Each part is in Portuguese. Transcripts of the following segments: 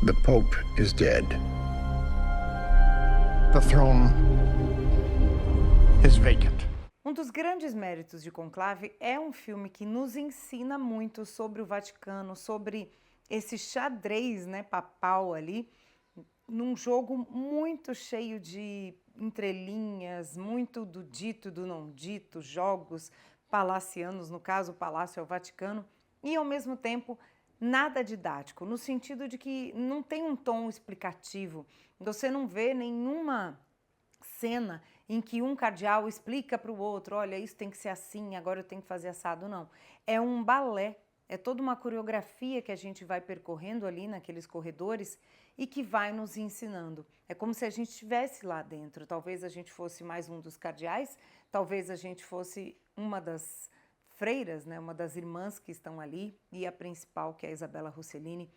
The Pope is dead. The throne is vacant. Um dos grandes méritos de Conclave é um filme que nos ensina muito sobre o Vaticano, sobre esse xadrez, né, papal ali, num jogo muito cheio de entrelinhas, muito do dito e do não dito, jogos palacianos, no caso o Palácio é o Vaticano, e ao mesmo tempo nada didático, no sentido de que não tem um tom explicativo, você não vê nenhuma cena em que um cardeal explica para o outro, olha, isso tem que ser assim, agora eu tenho que fazer assado, não. É um balé, é toda uma coreografia que a gente vai percorrendo ali naqueles corredores e que vai nos ensinando. É como se a gente estivesse lá dentro, talvez a gente fosse mais um dos cardeais, talvez a gente fosse uma das freiras, né, uma das irmãs que estão ali, e a principal, que é a Isabella Rossellini,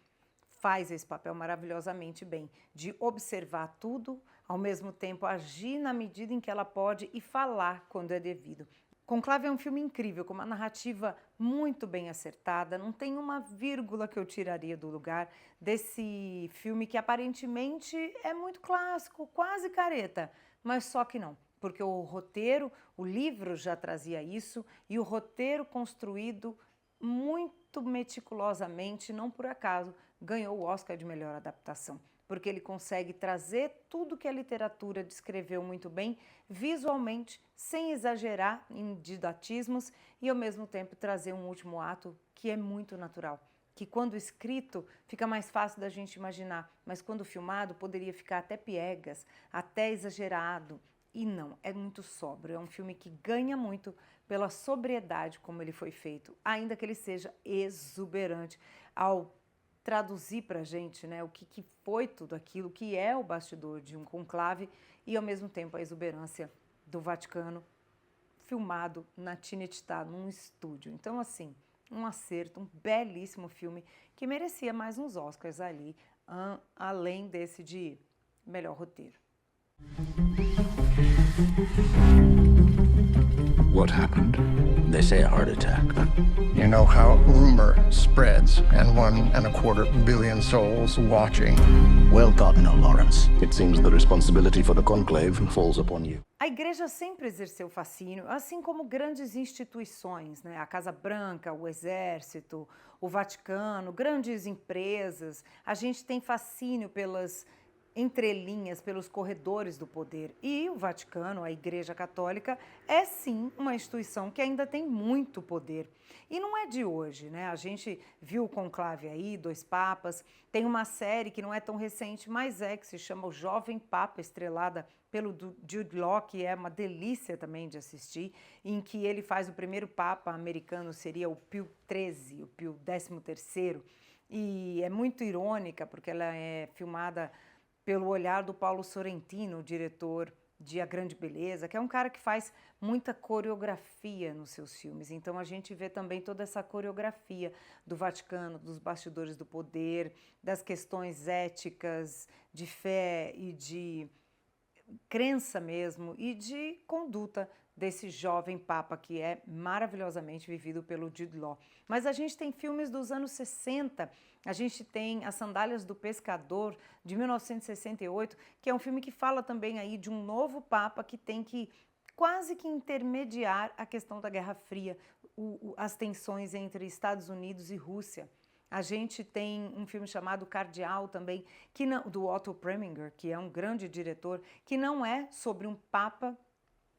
faz esse papel maravilhosamente bem, de observar tudo, ao mesmo tempo agir na medida em que ela pode e falar quando é devido. Conclave é um filme incrível, com uma narrativa muito bem acertada, não tem uma vírgula que eu tiraria do lugar desse filme que aparentemente é muito clássico, quase careta, mas só que não, porque o roteiro, o livro já trazia isso e o roteiro construído muito meticulosamente, não por acaso, ganhou o Oscar de melhor adaptação, porque ele consegue trazer tudo que a literatura descreveu muito bem, visualmente, sem exagerar em didatismos e ao mesmo tempo trazer um último ato que é muito natural, que quando escrito fica mais fácil da gente imaginar, mas quando filmado poderia ficar até piegas, até exagerado, e não, é muito sóbrio, é um filme que ganha muito pela sobriedade como ele foi feito, ainda que ele seja exuberante ao traduzir para a gente, né, o que foi tudo aquilo, o que é o bastidor de um conclave e, ao mesmo tempo, a exuberância do Vaticano, filmado na Cinecittà, num estúdio. Então, assim, um acerto, um belíssimo filme que merecia mais uns Oscars ali, além desse de melhor roteiro. What happened? They say a heart attack. You know how rumor spreads, and 1.25 billion souls watching. Well Cardinal Lawrence. It seems the responsibility for the conclave falls upon you. A igreja sempre exerceu fascínio, assim como grandes instituições, né? A Casa Branca, o Exército, o Vaticano, grandes empresas. A gente tem fascínio pelas entrelinhas, pelos corredores do poder. E o Vaticano, a Igreja Católica, é sim uma instituição que ainda tem muito poder. E não é de hoje, né? A gente viu o conclave aí, 2 papas, tem uma série que não é tão recente, mas que se chama O Jovem Papa, estrelada pelo Jude Law, que é uma delícia também de assistir, em que ele faz o primeiro papa americano, seria o Pio XIII, o Pio XIII, e é muito irônica, porque ela é filmada pelo olhar do Paulo Sorrentino, o diretor de A Grande Beleza, que é um cara que faz muita coreografia nos seus filmes. Então a gente vê também toda essa coreografia do Vaticano, dos bastidores do poder, das questões éticas, de fé e de crença mesmo e de conduta desse jovem papa que é maravilhosamente vivido pelo Jude Law. Mas a gente tem filmes dos anos 60, a gente tem As Sandálias do Pescador, de 1968, que é um filme que fala também aí de um novo papa que tem que quase que intermediar a questão da Guerra Fria, as tensões entre Estados Unidos e Rússia. A gente tem um filme chamado Cardeal também, que não, do Otto Preminger, que é um grande diretor, que não é sobre um papa,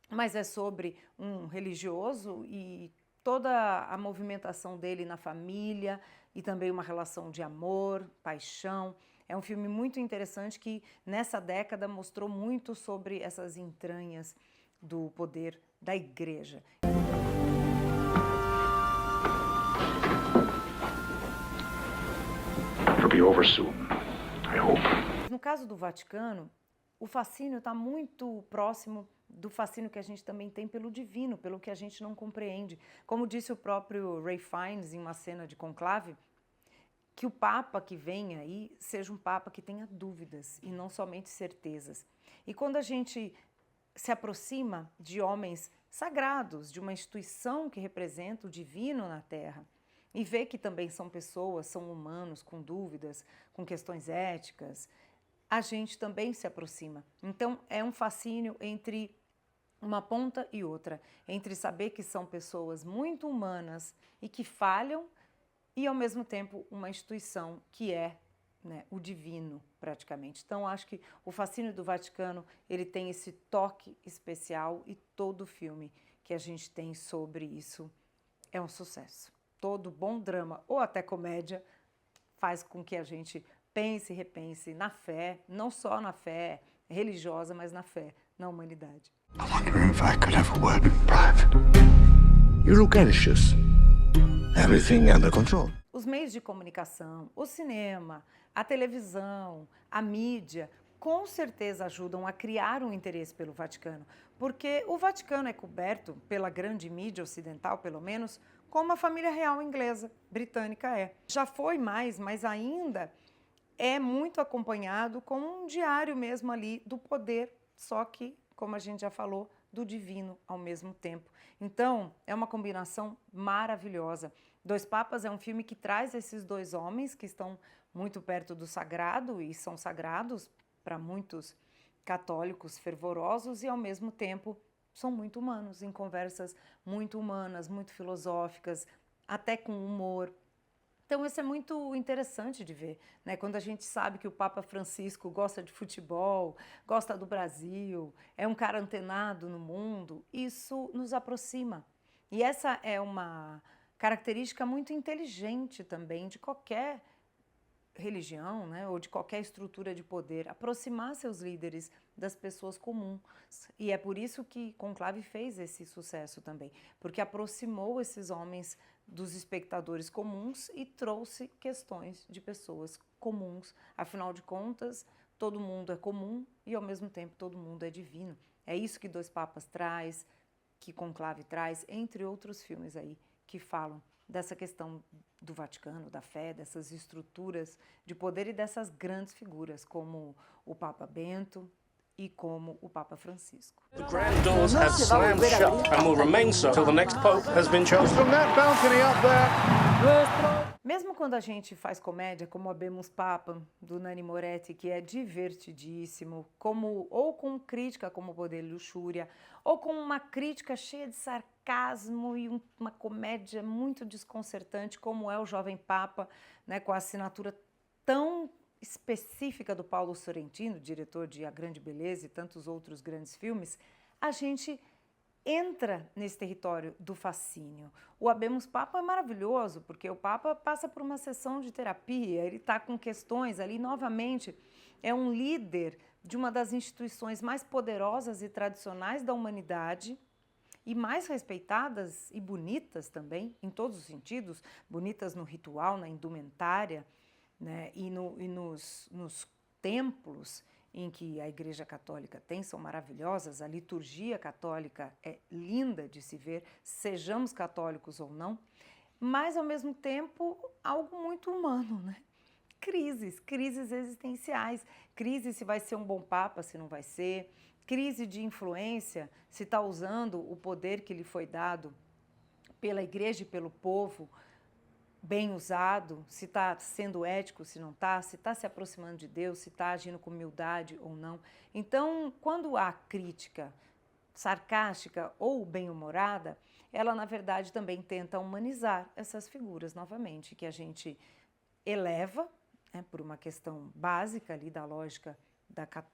mas é sobre um religioso e toda a movimentação dele na família e também uma relação de amor, paixão. É um filme muito interessante que nessa década mostrou muito sobre essas entranhas do poder da igreja. It'll be over soon, I hope. No caso do Vaticano, o fascínio está muito próximo do fascínio que a gente também tem pelo divino, pelo que a gente não compreende. Como disse o próprio Ray Fiennes em uma cena de conclave, que o Papa que vem aí seja um Papa que tenha dúvidas e não somente certezas. E quando a gente se aproxima de homens sagrados, de uma instituição que representa o divino na Terra, e vê que também são pessoas, são humanos com dúvidas, com questões éticas, a gente também se aproxima. Então é um fascínio entre uma ponta e outra, entre saber que são pessoas muito humanas e que falham, e ao mesmo tempo uma instituição que é, né, o divino praticamente. Então acho que o fascínio do Vaticano, ele tem esse toque especial, e todo filme que a gente tem sobre isso é um sucesso. Todo bom drama ou até comédia faz com que a gente pense e repense na fé, não só na fé religiosa, mas na fé na humanidade. I wonder if I could have a word in private. You look anxious. Everything under control. Os meios de comunicação, o cinema, a televisão, a mídia, com certeza ajudam a criar um interesse pelo Vaticano, porque o Vaticano é coberto pela grande mídia ocidental, pelo menos, como a família real inglesa, britânica é. Já foi mais, mas ainda é muito acompanhado como um diário mesmo ali do poder, só que, como a gente já falou, do divino ao mesmo tempo. Então, é uma combinação maravilhosa. Dois Papas é um filme que traz esses dois homens que estão muito perto do sagrado e são sagrados para muitos católicos fervorosos, e ao mesmo tempo são muito humanos, em conversas muito humanas, muito filosóficas, até com humor. Então isso é muito interessante de ver, né? Quando a gente sabe que o Papa Francisco gosta de futebol, gosta do Brasil, é um cara antenado no mundo, isso nos aproxima. E essa é uma característica muito inteligente também de qualquer religião, né, ou de qualquer estrutura de poder, aproximar seus líderes das pessoas comuns. E é por isso que Conclave fez esse sucesso também, porque aproximou esses homens dos espectadores comuns e trouxe questões de pessoas comuns. Afinal de contas, todo mundo é comum e, ao mesmo tempo, todo mundo é divino. É isso que Dois Papas traz, que Conclave traz, entre outros filmes aí que falam dessa questão do Vaticano, da fé, dessas estruturas de poder e dessas grandes figuras, como o Papa Bento e como o Papa Francisco. The grand doors have slammed shut and will remain so till the next pope has been chosen. From that balcony up there. Mesmo quando a gente faz comédia, como Habemus Papam, do Nanni Moretti, que é divertidíssimo, ou com crítica como Poder e Luxúria, ou com uma crítica cheia de sarcasmo e uma comédia muito desconcertante, como é o Jovem Papa, né, com a assinatura tão específica do Paulo Sorrentino, diretor de A Grande Beleza e tantos outros grandes filmes, a gente entra nesse território do fascínio. O Habemus Papam é maravilhoso, porque o Papa passa por uma sessão de terapia, ele está com questões ali, novamente, é um líder de uma das instituições mais poderosas e tradicionais da humanidade, e mais respeitadas e bonitas também, em todos os sentidos, bonitas no ritual, na indumentária, né, e nos templos em que a Igreja Católica tem, são maravilhosas, a liturgia católica é linda de se ver, sejamos católicos ou não, mas ao mesmo tempo algo muito humano, né? Crises existenciais, crise se vai ser um bom papa, se não vai ser, crise de influência, se está usando o poder que lhe foi dado pela Igreja e pelo povo, bem usado, se está sendo ético, se não está, se está se aproximando de Deus, se está agindo com humildade ou não. Então, quando há crítica sarcástica ou bem-humorada, ela, na verdade, também tenta humanizar essas figuras novamente, que a gente eleva, né, por uma questão básica ali da lógica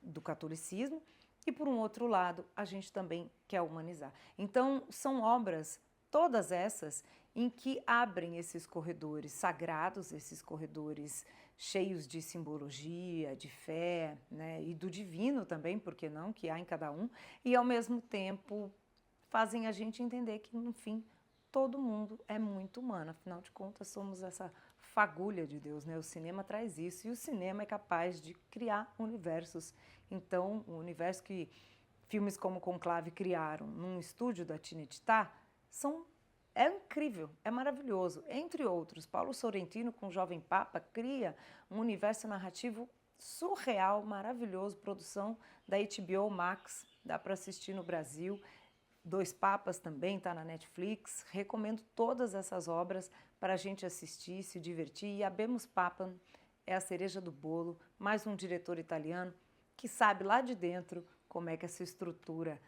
do catolicismo, e, por um outro lado, a gente também quer humanizar. Então, são obras, todas essas, em que abrem esses corredores sagrados, esses corredores cheios de simbologia, de fé, né, e do divino também, por que não, que há em cada um, e ao mesmo tempo fazem a gente entender que, no fim, todo mundo é muito humano, afinal de contas somos essa fagulha de Deus, né? O cinema traz isso, e o cinema é capaz de criar universos. Então, o universo que filmes como Conclave criaram num estúdio da Tinetitá é incrível, é maravilhoso. Entre outros, Paulo Sorrentino, com o Jovem Papa, cria um universo narrativo surreal, maravilhoso, produção da HBO Max, dá para assistir no Brasil. Dois Papas também está na Netflix. Recomendo todas essas obras para a gente assistir, se divertir. E Habemus Papam é a cereja do bolo, mais um diretor italiano que sabe lá de dentro como é que essa estrutura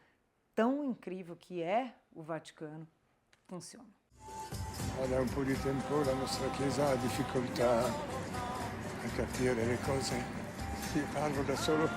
tão incrível que é o Vaticano funciona. Da un po' di tempo la nostra Chiesa ha difficoltà a capire le cose. Io parlo da solo